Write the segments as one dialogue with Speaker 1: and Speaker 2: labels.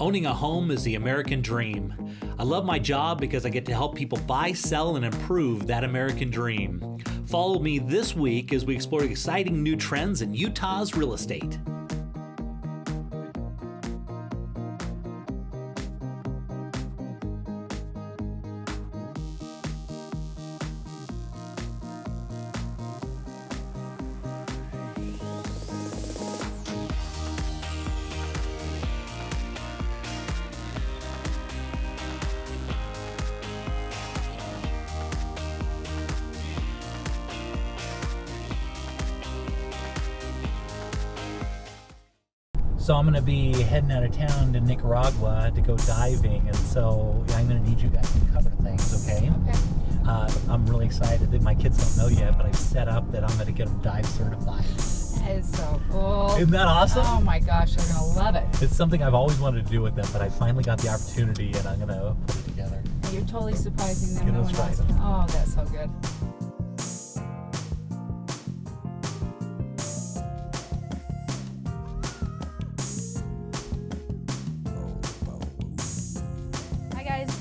Speaker 1: Owning a home is the American dream. I love my job because I get to help people buy, sell, and improve that American dream. Follow me this week as we explore exciting new trends in Utah's real estate. So I'm going to be heading out of town to Nicaragua to go diving, and so I'm going to need you guys to cover things, okay?
Speaker 2: Okay.
Speaker 1: I'm really excited that my kids don't know yet, but I've set up that I'm going to get them dive certified.
Speaker 2: That is so cool.
Speaker 1: Isn't that awesome?
Speaker 2: Oh my gosh, they're going to love it.
Speaker 1: It's something I've always wanted to do with them, but I finally got the opportunity, and I'm going to put it together.
Speaker 2: You're totally surprising them.
Speaker 1: Get
Speaker 2: No
Speaker 1: us
Speaker 2: one
Speaker 1: right.
Speaker 2: else. Oh, that's so good.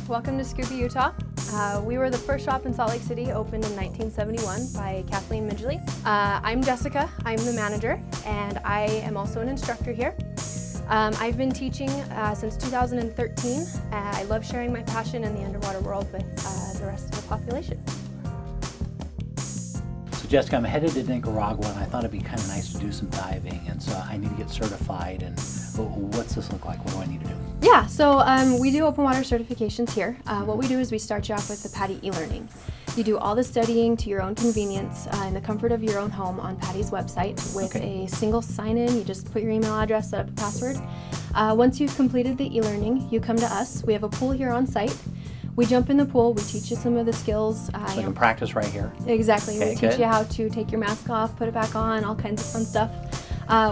Speaker 3: Welcome to Scuba Utah. We were the first shop in Salt Lake City, opened in 1971 by Kathleen Midgley. I'm Jessica, I'm the manager, and I am also an instructor here. I've been teaching since 2013. I love sharing my passion in the underwater world with the rest of the population.
Speaker 1: So Jessica, I'm headed to Nicaragua, and I thought it'd be kind of nice to do some diving, and so I need to get certified. And what's this look like? What do I need to do?
Speaker 3: Yeah, so we do open water certifications here. What we do is we start you off with the PADI e-learning. You do all the studying to your own convenience in the comfort of your own home on PADI's website with a single sign-in. You just put your email address, set up a password. Once you've completed the e-learning, you come to us. We have a pool here on site. We jump in the pool, we teach you some of the skills.
Speaker 1: So I can practice right here?
Speaker 3: Exactly.
Speaker 1: Okay,
Speaker 3: we teach you how to take your mask off, put it back on, all kinds of fun stuff.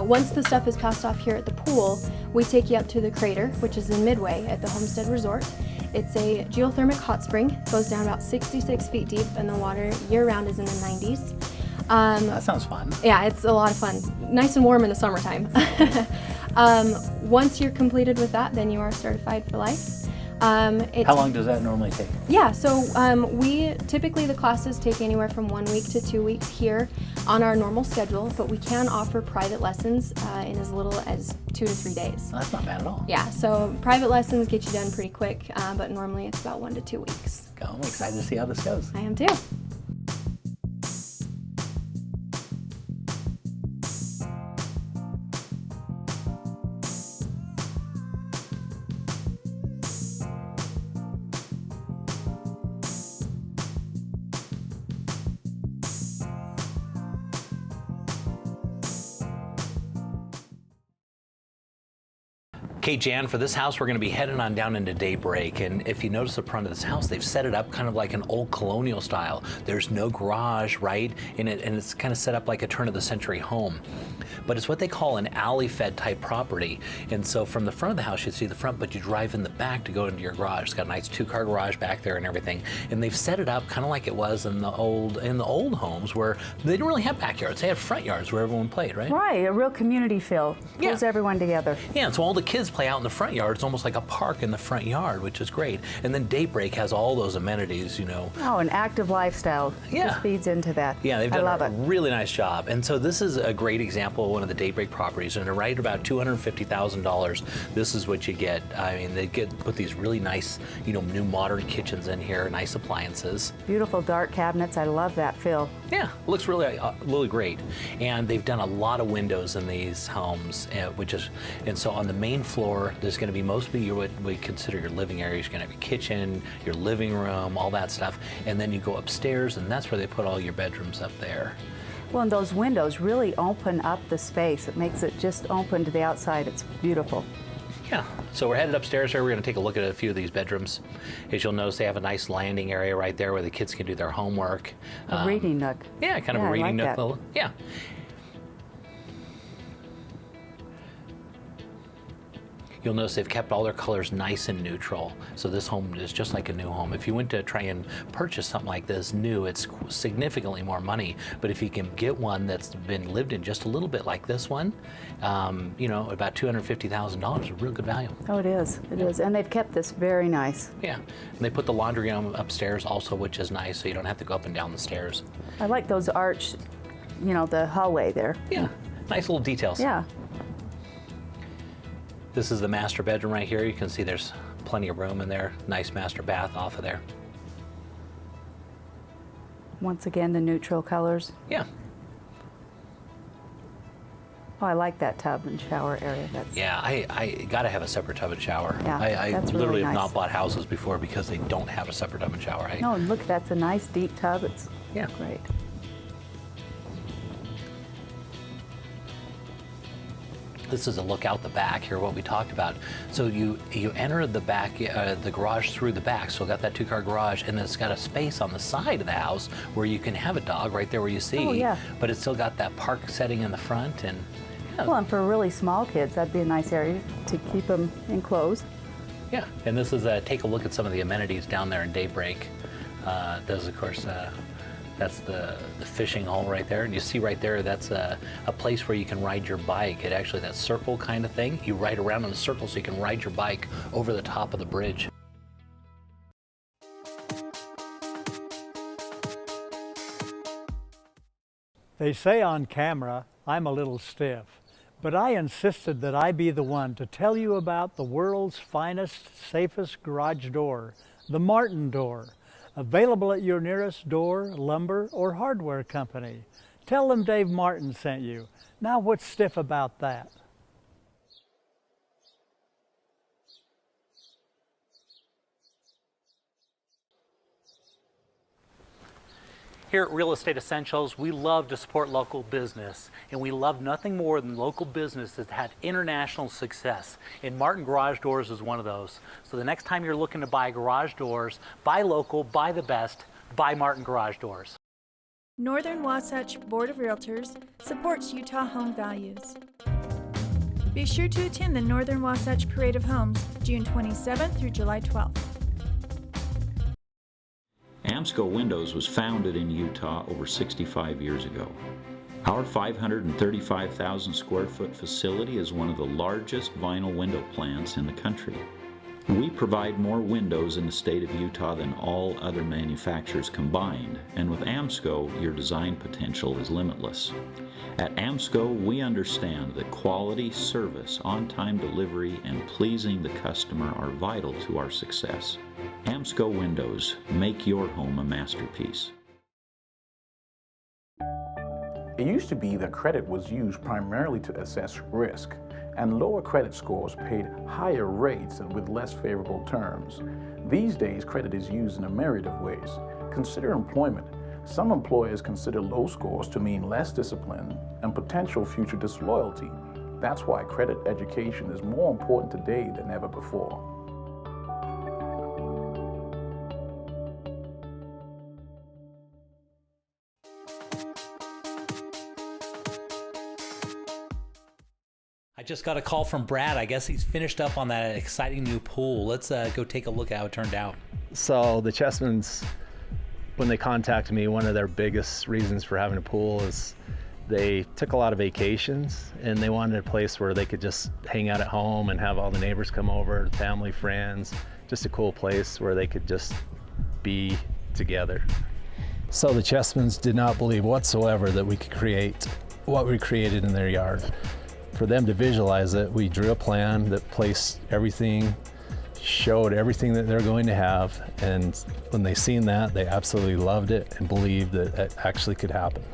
Speaker 3: Once the stuff is passed off here at the pool, we take you up to the crater, which is in Midway at the Homestead Resort. It's a geothermal hot spring. It goes down about 66 feet deep, and the water year-round is in the 90s.
Speaker 1: That sounds fun.
Speaker 3: Yeah, it's a lot of fun. Nice and warm in the summertime. Once you're completed with that, then you are certified for life.
Speaker 1: How long does that normally take?
Speaker 3: Yeah, so we typically the classes take anywhere from 1 week to 2 weeks here on our normal schedule, but we can offer private lessons in as little as 2 to 3 days.
Speaker 1: Well, that's not bad at all.
Speaker 3: Yeah, so private lessons get you done pretty quick, but normally it's about 1 to 2 weeks.
Speaker 1: I'm excited to see how this goes.
Speaker 3: I am too.
Speaker 1: Okay, Jan, for this house, we're going to be heading on down into Daybreak, and if you notice the front of this house, they've set it up kind of like an old colonial style. There's no garage, right? And it's kind of set up like a turn-of-the-century home. But it's what they call an alley-fed type property. And so from the front of the house, you see the front, but you drive in the back to go into your garage. It's got a nice 2-car garage back there and everything. And they've set it up kind of like it was in the old homes where they didn't really have backyards. They had front yards where everyone played, right?
Speaker 4: Right, a real community feel. Pulls everyone together.
Speaker 1: Yeah, and so all the kids play out in the front yard. It's almost like a park in the front yard, which is great. And then Daybreak has all those amenities, you know.
Speaker 4: Oh, an active lifestyle.
Speaker 1: Yeah.
Speaker 4: Just feeds into that.
Speaker 1: Yeah, they've done a really nice job. And so this is a great example of one of the Daybreak properties, and they're right about $250,000. This is what you get. I mean, they put these really nice, you know, new modern kitchens in here, nice appliances.
Speaker 4: Beautiful dark cabinets. I love that feel.
Speaker 1: Yeah, looks really, really great. And they've done a lot of windows in these homes, and so on the main floor, there's going to be mostly what we consider your living area. You're going to have your kitchen, your living room, all that stuff. And then you go upstairs, and that's where they put all your bedrooms up there.
Speaker 4: Well, and those windows really open up the space. It makes it just open to the outside. It's beautiful.
Speaker 1: Yeah, so we're headed upstairs here. We're going to take a look at a few of these bedrooms. As you'll notice, they have a nice landing area right there where the kids can do their homework.
Speaker 4: A reading nook.
Speaker 1: Yeah, kind of a reading nook.
Speaker 4: That.
Speaker 1: Yeah. You'll notice they've kept all their colors nice and neutral. So this home is just like a new home. If you went to try and purchase something like this new, it's significantly more money. But if you can get one that's been lived in just a little bit like this one, you know, about $250,000 is a real good value.
Speaker 4: Oh, it is. It is. And they've kept this very nice.
Speaker 1: Yeah. And they put the laundry room upstairs also, which is nice, so you don't have to go up and down the stairs.
Speaker 4: I like those arched, you know, the hallway there.
Speaker 1: Yeah. Nice little details.
Speaker 4: Yeah.
Speaker 1: This is the master bedroom right here. You can see there's plenty of room in there. Nice master bath off of there.
Speaker 4: Once again, the neutral colors.
Speaker 1: Yeah.
Speaker 4: Oh, I like that tub and shower area. That's
Speaker 1: Yeah, I gotta have a separate tub and shower.
Speaker 4: Yeah,
Speaker 1: I
Speaker 4: that's
Speaker 1: literally
Speaker 4: really
Speaker 1: have
Speaker 4: nice.
Speaker 1: not bought houses before because they don't have a separate tub and shower.
Speaker 4: No, and look, that's a nice deep tub. It's
Speaker 1: Yeah.
Speaker 4: great.
Speaker 1: This is a look out the back here, what we talked about. So you enter the back, the garage through the back. So got that 2-car garage, and it's got a space on the side of the house where you can have a dog right there where you see.
Speaker 4: Oh, yeah.
Speaker 1: But it's still got that park setting in the front, and yeah.
Speaker 4: Well, and for really small kids, that'd be a nice area to keep them enclosed.
Speaker 1: Yeah, and this is take a look at some of the amenities down there in Daybreak. There's of course that's the fishing hole right there, and you see right there that's a place where you can ride your bike. It actually that circle kind of thing. You ride around in a circle so you can ride your bike over the top of the bridge.
Speaker 5: They say on camera I'm a little stiff, but I insisted that I be the one to tell you about the world's finest, safest garage door, the Martin door, available at your nearest door, lumber, or hardware company. Tell them Dave Martin sent you. Now what's stiff about that?
Speaker 1: Here at Real Estate Essentials, we love to support local business, and we love nothing more than local business that's had international success. And Martin Garage Doors is one of those. So the next time you're looking to buy garage doors, buy local, buy the best, buy Martin Garage Doors.
Speaker 6: Northern Wasatch Board of Realtors supports Utah home values. Be sure to attend the Northern Wasatch Parade of Homes, June 27th through July 12th.
Speaker 7: Amsco Windows was founded in Utah over 65 years ago. Our 535,000 square foot facility is one of the largest vinyl window plants in the country. We provide more windows in the state of Utah than all other manufacturers combined, and with Amsco, your design potential is limitless. At Amsco, we understand that quality, service, on-time delivery, and pleasing the customer are vital to our success. Amsco Windows, make your home a masterpiece.
Speaker 8: It used to be that credit was used primarily to assess risk, and lower credit scores paid higher rates and with less favorable terms. These days, credit is used in a myriad of ways. Consider employment. Some employers consider low scores to mean less discipline and potential future disloyalty. That's why credit education is more important today than ever before.
Speaker 1: I just got a call from Brad. I guess he's finished up on that exciting new pool. Let's go take a look at how it turned out.
Speaker 9: So the Chessmans, when they contacted me, one of their biggest reasons for having a pool is they took a lot of vacations and they wanted a place where they could just hang out at home and have all the neighbors come over, family, friends, just a cool place where they could just be together. So the Chessmans did not believe whatsoever that we could create what we created in their yard. For them to visualize it, we drew a plan that placed everything, showed everything that they're going to have, and when they seen that, they absolutely loved it and believed that it actually could happen.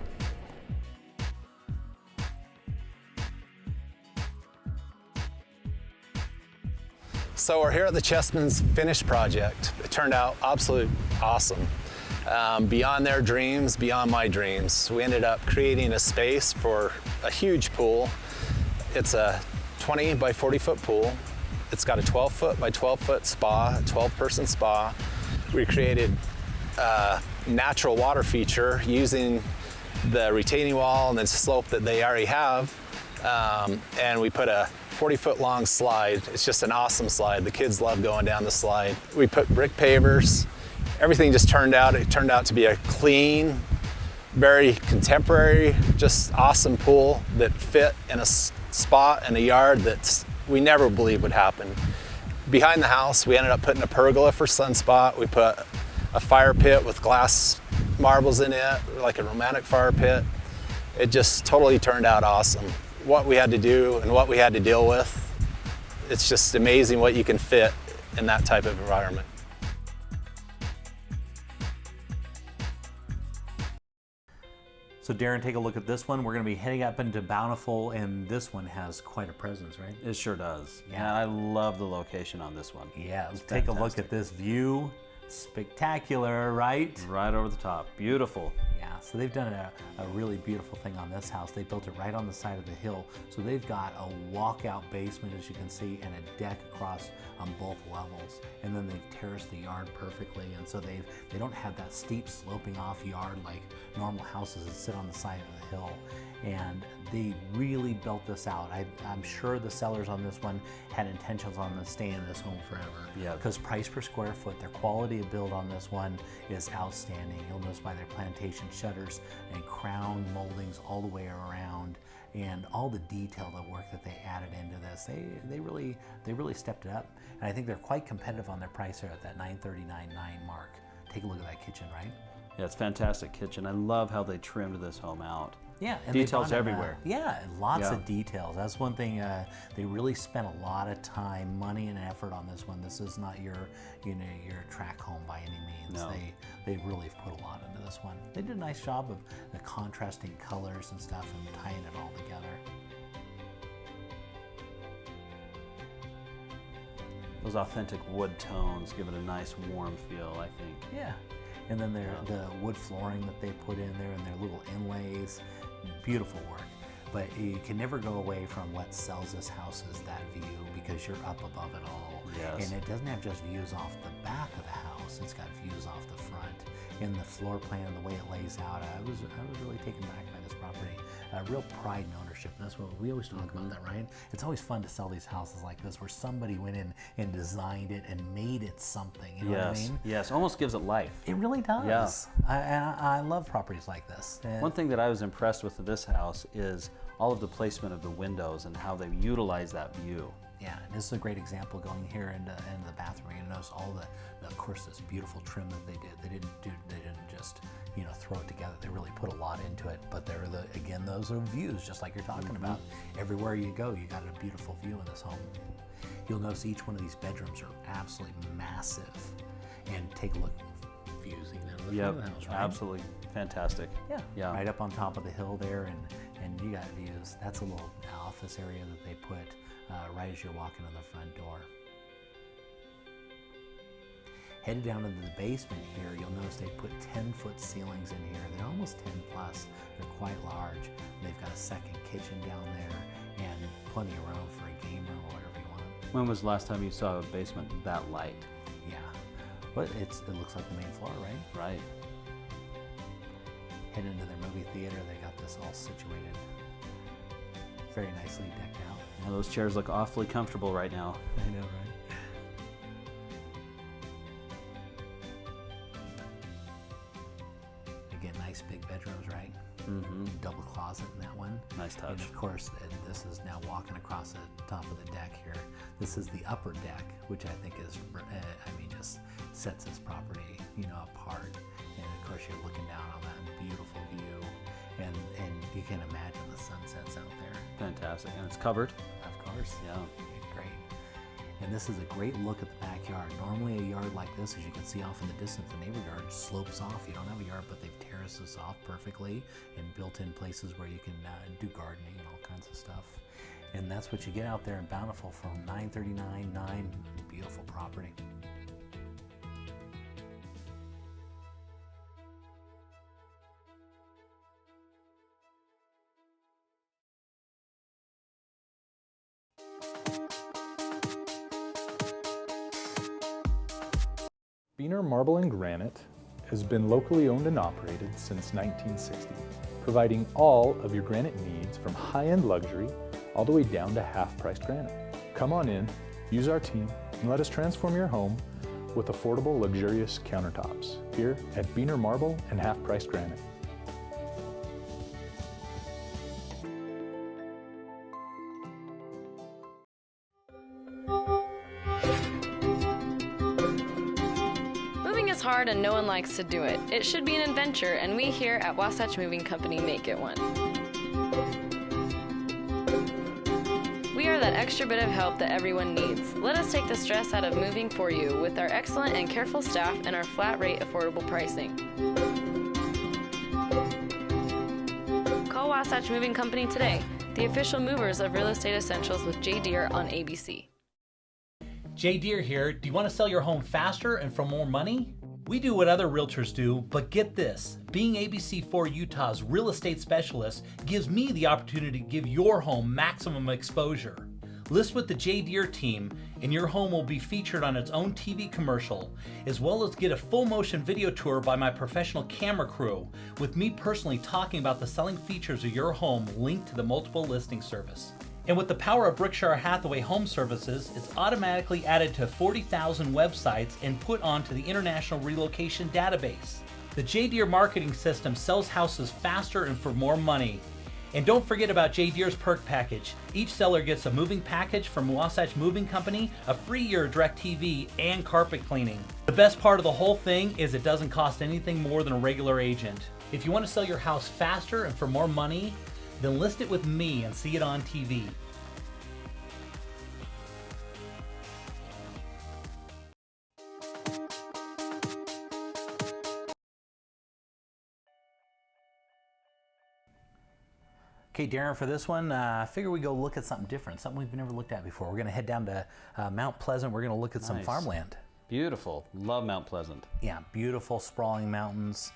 Speaker 10: So we're here at the Chessmans' finished project. It turned out absolutely awesome. Beyond their dreams, beyond my dreams. We ended up creating a space for a huge pool. It's a 20 by 40 foot pool. It's got a 12 foot by 12 foot spa, 12-person spa. We created a natural water feature using the retaining wall and the slope that they already have. And we put a 40-foot long slide. It's just an awesome slide. The kids love going down the slide. We put brick pavers. Everything just turned out. It turned out to be a clean, very contemporary, just awesome pool that fit in a spot in a yard that we never believed would happen. Behind the house, we ended up putting a pergola for sunspot. We put a fire pit with glass marbles in it, like a romantic fire pit. It just totally turned out awesome. What we had to do and what we had to deal with, it's just amazing what you can fit in that type of environment.
Speaker 1: So Darren, take a look at this one. We're going to be heading up into Bountiful, and this one has quite a presence, right?
Speaker 11: It sure does.
Speaker 1: Yeah.
Speaker 11: And I love the location on this one.
Speaker 1: Yeah, let's take a look at this view. Spectacular, right?
Speaker 11: Right over the top. Beautiful.
Speaker 1: Yeah, so they've done a really beautiful thing on this house. They built it right on the side of the hill. So they've got a walkout basement, as you can see, and a deck across on both levels. And then they've terraced the yard perfectly. And so they don't have that steep sloping off yard like normal houses that sit on the side of the hill. And they really built this out. I'm sure the sellers on this one had intentions on staying in this home forever.
Speaker 11: Yeah.
Speaker 1: Because price per square foot, their quality of build on this one is outstanding. You'll notice by their plantation shutters and crown moldings all the way around, and all the detail, the work that they added into this, they really stepped it up. And I think they're quite competitive on their price here at that $939.9 mark. Take a look at that kitchen, right?
Speaker 11: Yeah, it's a fantastic kitchen. I love how they trimmed this home out.
Speaker 1: Yeah, and
Speaker 11: details everywhere.
Speaker 1: Yeah, lots of details. That's one thing. They really spent a lot of time, money, and effort on this one. This is not your track home by any means.
Speaker 11: No.
Speaker 1: They really put a lot into this one. They did a nice job of the contrasting colors and stuff and tying it all together.
Speaker 11: Those authentic wood tones give it a nice warm feel, I think.
Speaker 1: Yeah, and then the wood flooring that they put in there and their little inlays, beautiful work. But you can never go away from what sells this house is that view, because you're up above it all.
Speaker 11: Yes.
Speaker 1: And it doesn't have just views off the back of the house, it's got views off the front. In the floor plan, the way it lays out, I was really taken back by this property. Real pride and ownership, and that's what we always talk about that, right? It's always fun to sell these houses like this where somebody went in and designed it and made it something, you know what I mean?
Speaker 11: Yes, almost gives it life.
Speaker 1: It really does.
Speaker 11: Yeah.
Speaker 1: I love properties like this.
Speaker 11: One thing that I was impressed with this house is all of the placement of the windows and how they utilize that view.
Speaker 1: Yeah, and this is a great example going here into the bathroom. You notice all of course, this beautiful trim that they did. They didn't just throw it together. They really put a lot into it. But again, those are views, just like you're talking about. Everywhere you go, you got a beautiful view in this home. You'll notice each one of these bedrooms are absolutely massive. And take a look, views even out of the front of the house, right?
Speaker 11: Absolutely fantastic.
Speaker 1: Yeah, right up on top of the hill there, and you got views. That's a little office area that they put right as you're walking in the front door. Headed down into the basement here, you'll notice they put 10-foot ceilings in here. They're almost 10 plus. They're quite large. They've got a second kitchen down there and plenty of room for a game room or whatever you want.
Speaker 11: When was the last time you saw a basement that light?
Speaker 1: Yeah, but it looks like the main floor, right?
Speaker 11: Right.
Speaker 1: Head into their movie theater. They got this all situated. Very nicely decked out.
Speaker 11: Yeah, those chairs look awfully comfortable right now.
Speaker 1: I know, right? Again, nice big bedrooms, right?
Speaker 11: Mm-hmm.
Speaker 1: Double closet in that one.
Speaker 11: Nice touch.
Speaker 1: And of course, this is now walking across the top of the deck here. This is the upper deck, which I think is, just sets this property, apart. And of course, you're looking down on that beautiful view, and you can imagine the sunsets out there.
Speaker 11: Fantastic, and it's covered.
Speaker 1: Of course.
Speaker 11: Yeah.
Speaker 1: Great. And this is a great look at the backyard. Normally a yard like this, as you can see off in the distance, the neighbor yard slopes off. You don't have a yard, but they've terraced this off perfectly and built in places where you can do gardening and all kinds of stuff. And that's what you get out there in Bountiful from $939.9. Beautiful property.
Speaker 12: Beener Marble and Granite has been locally owned and operated since 1960, providing all of your granite needs from high-end luxury all the way down to half-priced granite. Come on in, use our team, and let us transform your home with affordable, luxurious countertops here at Beaner Marble and half-priced granite.
Speaker 13: Moving is hard and no one likes to do it. It should be an adventure, and we here at Wasatch Moving Company make it one. We are that extra bit of help that everyone needs. Let us take the stress out of moving for you with our excellent and careful staff and our flat rate affordable pricing. Call Wasatch Moving Company today, the official movers of Real Estate Essentials with Jay Deher on ABC.
Speaker 1: Jay Deher here. Do you want to sell your home faster and for more money? We do what other realtors do, but get this. Being ABC4 Utah's real estate specialist gives me the opportunity to give your home maximum exposure. List with the Jay Deher team and your home will be featured on its own TV commercial, as well as get a full motion video tour by my professional camera crew, with me personally talking about the selling features of your home linked to the multiple listing service. And with the power of Berkshire Hathaway Home Services, it's automatically added to 40,000 websites and put onto the International Relocation Database. The Jay Deher marketing system sells houses faster and for more money. And don't forget about Jay Deher's perk package. Each seller gets a moving package from Wasatch Moving Company, a free year of DirecTV, and carpet cleaning. The best part of the whole thing is it doesn't cost anything more than a regular agent. If you want to sell your house faster and for more money, then list it with me and see it on TV. Okay, Darren, for this one, I figure we go look at something different, something we've never looked at before. We're going to head down to Mount Pleasant. We're going to look at some farmland.
Speaker 11: Beautiful. Love Mount Pleasant.
Speaker 1: Yeah, beautiful sprawling mountains.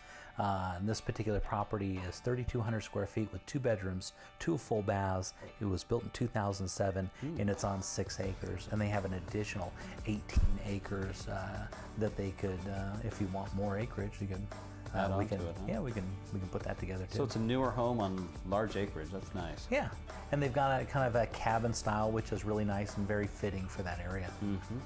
Speaker 1: This particular property is 3,200 square feet with 2 bedrooms, 2 full baths. It was built in 2007 and it's on 6 acres. And they have an additional 18 acres that they could, if you want more acreage, you can
Speaker 11: add on to it, huh?
Speaker 1: Yeah, we can put that together too.
Speaker 11: So it's a newer home on large acreage. That's nice.
Speaker 1: Yeah, and they've got a kind of a cabin style, which is really nice and very fitting for that area.
Speaker 11: Mm-hmm.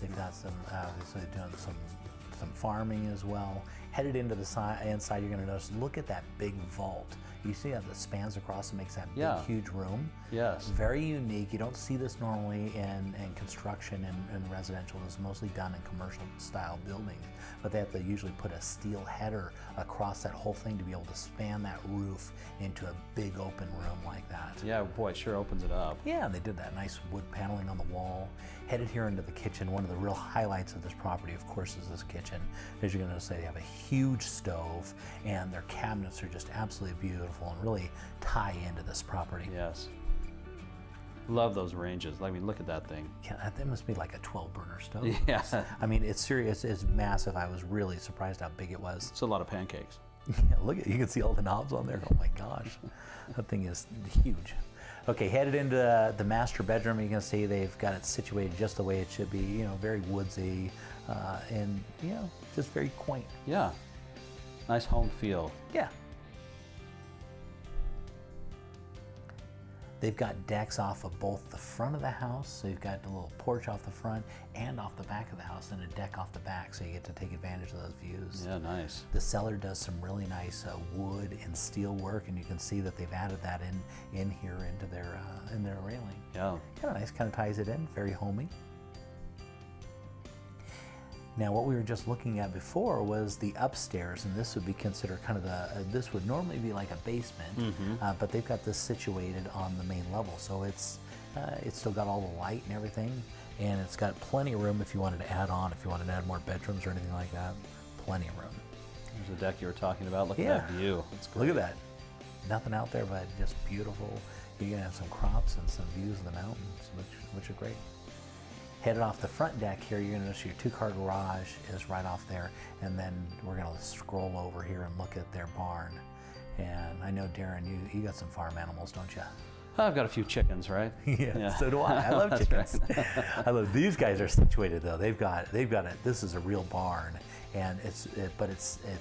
Speaker 1: They've got some, obviously doing some farming as well. Headed into the inside, you're going to notice, look at that big vault. You see how that spans across and makes that big, huge room?
Speaker 11: Yes.
Speaker 1: Very unique. You don't see this normally in construction and residential. It's mostly done in commercial style buildings. But they have to usually put a steel header across that whole thing to be able to span that roof into a big open room like that.
Speaker 11: Yeah, boy, it sure opens it up.
Speaker 1: Yeah, they did that nice wood paneling on the wall. Headed here into the kitchen. One of the real highlights of this property, of course, is this kitchen. As you're going to say, they have a huge stove and their cabinets are just absolutely beautiful and really tie into this property.
Speaker 11: Yes. Love those ranges. I mean, look at that thing.
Speaker 1: Yeah, that must be like a 12-burner stove.
Speaker 11: Yeah.
Speaker 1: I mean, it's serious. It's massive. I was really surprised how big it was.
Speaker 11: It's a lot of pancakes.
Speaker 1: Yeah, look at, you can see all the knobs on there. Oh my gosh, that thing is huge. Okay, headed into the master bedroom. You can see they've got it situated just the way it should be. You know, very woodsy, and you know, just very quaint.
Speaker 11: Yeah. Nice home feel.
Speaker 1: Yeah. They've got decks off of both the front of the house, so you've got a little porch off the front and off the back of the house, and a deck off the back, so you get to take advantage of those views.
Speaker 11: Yeah, nice.
Speaker 1: The seller does some really nice wood and steel work, and you can see that they've added that in here into their railing.
Speaker 11: Yeah.
Speaker 1: Kind of nice, kind of ties it in, very homey. Now, what we were just looking at before was the upstairs, and this would be considered kind of this would normally be like a basement, but they've got this situated on the main level, so it's still got all the light and everything, and it's got plenty of room if you wanted to add on, if you wanted to add more bedrooms or anything like that, plenty of room.
Speaker 11: There's the deck you were talking about. Look at that view. It's great.
Speaker 1: Look at that. Nothing out there but just beautiful. You're gonna have some crops and some views of the mountains, which are great. Headed off the front deck here, you're going to notice your 2-car garage is right off there, and then we're going to scroll over here and look at their barn. And I know, Darren, you got some farm animals, don't you?
Speaker 11: I've got a few chickens, right?
Speaker 1: Yeah, so do I. I love chickens. Right. I love these guys are situated though. They've got it. This is a real barn, And it's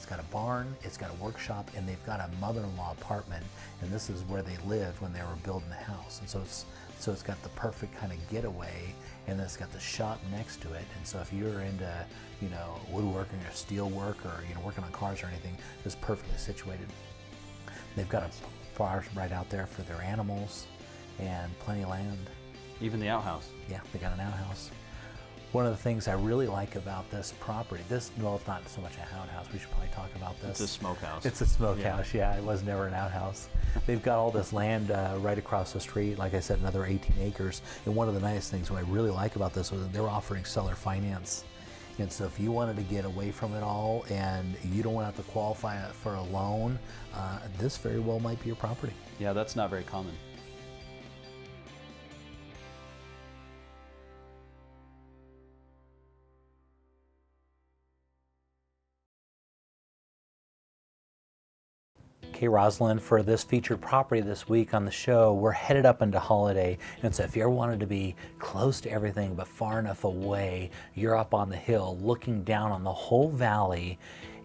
Speaker 1: got a barn, it's got a workshop, and they've got a mother-in-law apartment, and this is where they lived when they were building the house. And so it's got the perfect kind of getaway, and then it's got the shop next to it. And so if you're into, you know, woodworking or steel work or, you know, working on cars or anything, it's perfectly situated. They've got a bar right out there for their animals and plenty of land.
Speaker 11: Even the outhouse.
Speaker 1: Yeah, they got an outhouse. One of the things I really like about this property, well, it's not so much a outhouse, we should probably talk about this.
Speaker 11: It's a smokehouse.
Speaker 1: It's a smokehouse, yeah. It was never an outhouse. They've got all this land right across the street, like I said, another 18 acres. And one of the nice things, what I really like about this was that they're offering seller finance. And so if you wanted to get away from it all and you don't want to have to qualify for a loan, this very well might be your property.
Speaker 11: Yeah, that's not very common.
Speaker 1: Okay, Rosalind, for this featured property this week on the show, we're headed up into Holiday. And so if you ever wanted to be close to everything but far enough away, you're up on the hill looking down on the whole valley,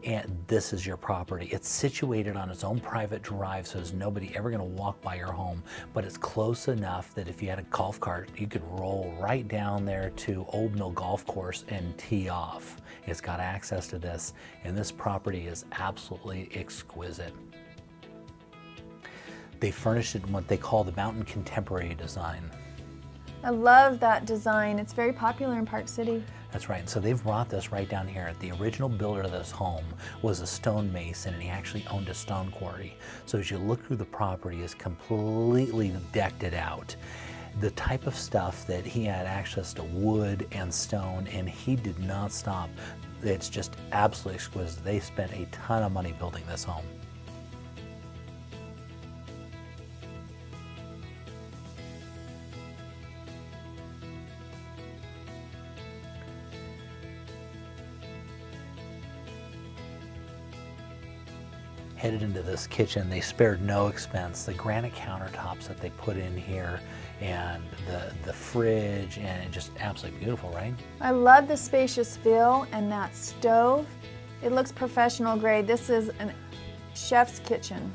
Speaker 1: and this is your property. It's situated on its own private drive, so there's nobody ever gonna walk by your home, but it's close enough that if you had a golf cart, you could roll right down there to Old Mill Golf Course and tee off. It's got access to this, and this property is absolutely exquisite. They furnished it in what they call the Mountain Contemporary design.
Speaker 6: I love that design. It's very popular in Park City.
Speaker 1: That's right. So they've brought this right down here. The original builder of this home was a stonemason, and he actually owned a stone quarry. So as you look through the property, it's completely decked it out. The type of stuff that he had access to wood and stone, and he did not stop. It's just absolutely exquisite. They spent a ton of money building this home. Headed into this kitchen, they spared no expense. The granite countertops that they put in here, and the fridge, and it just absolutely beautiful, right?
Speaker 6: I love the spacious feel and that stove. It looks professional grade. This is a chef's kitchen.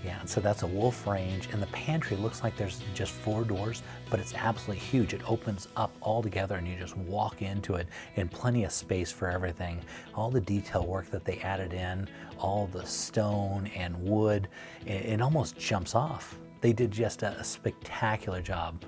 Speaker 1: Yeah, and so that's a wolf range, and the pantry looks like there's just 4 doors, but it's absolutely huge. It opens up all together, and you just walk into it, and plenty of space for everything. All the detail work that they added in, all the stone and wood, it almost jumps off. They did just a spectacular job.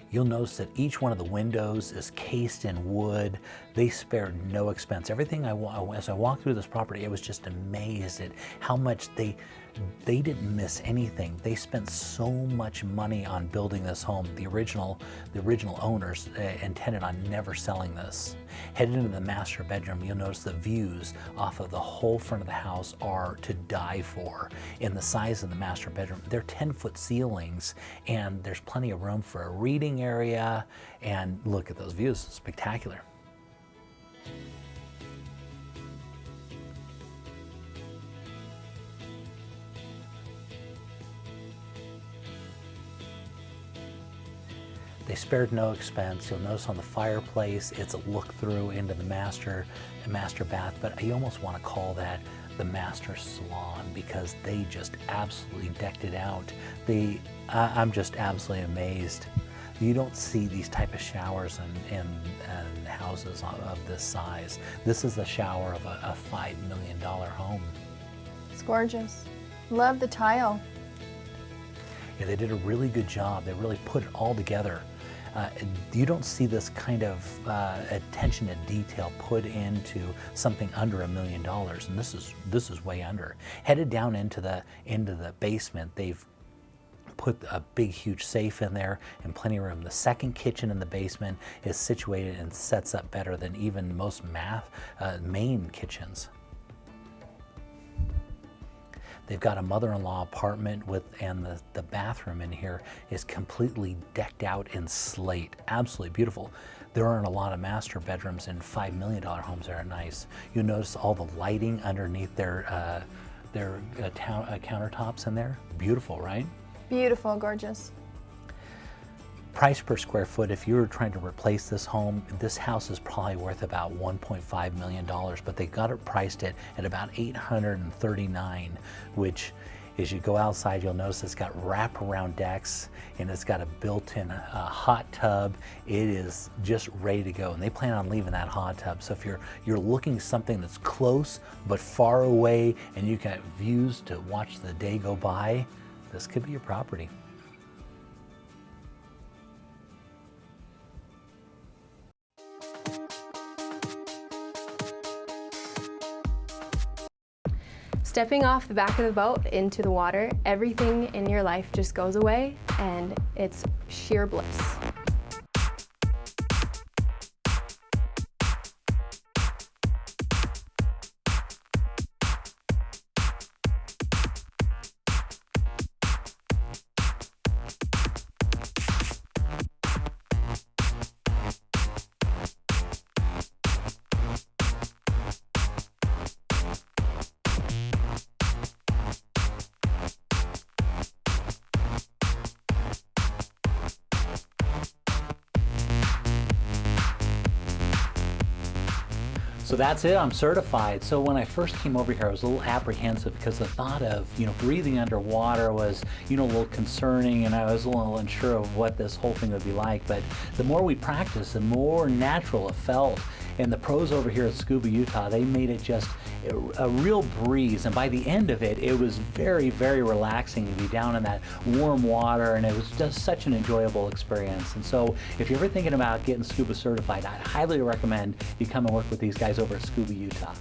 Speaker 1: You'll notice that each one of the windows is cased in wood. They spared no expense. Everything as I walked through this property, I was just amazed at how much they didn't miss anything. They spent so much money on building this home. The original owners intended on never selling this. Headed into the master bedroom, you'll notice the views off of the whole front of the house are to die for. In the size of the master bedroom, they're 10-foot ceilings, and there's plenty of room for a reading area, and look at those views, spectacular. They spared no expense. You'll notice on the fireplace, it's a look through into the master bath, but I almost want to call that the master salon because they just absolutely decked it out. I'm just absolutely amazed. You don't see these type of showers in houses of this size. This is the shower of a $5 million home.
Speaker 6: It's gorgeous. Love the tile.
Speaker 1: Yeah, they did a really good job. They really put it all together. You don't see this kind of attention to detail put into something under $1 million, and this is way under. Headed down into the basement, they've put a big, huge safe in there and plenty of room. The second kitchen in the basement is situated and sets up better than even most main kitchens. They've got a mother-in-law apartment and the bathroom in here is completely decked out in slate. Absolutely beautiful. There aren't a lot of master bedrooms in $5 million homes that are nice. You'll notice all the lighting underneath their countertops in there. Beautiful, right?
Speaker 6: Beautiful, gorgeous.
Speaker 1: Price per square foot, if you were trying to replace this home, this house is probably worth about $1.5 million, but they got it priced at about $839, which as you go outside, you'll notice it's got wraparound decks and it's got a built-in hot tub. It is just ready to go, and they plan on leaving that hot tub. So if you're looking something that's close but far away and you got views to watch the day go by, this could be your property.
Speaker 3: Stepping off the back of the boat into the water, everything in your life just goes away, and it's sheer bliss.
Speaker 1: So that's it, I'm certified. So when I first came over here, I was a little apprehensive because the thought of, breathing underwater was, a little concerning, and I was a little unsure of what this whole thing would be like. But the more we practiced, the more natural it felt. And the pros over here at Scuba Utah, they made it just a real breeze. And by the end of it, it was very, very relaxing to be down in that warm water, and it was just such an enjoyable experience. And so if you're ever thinking about getting scuba certified, I'd highly recommend you come and work with these guys over at Scuba Utah.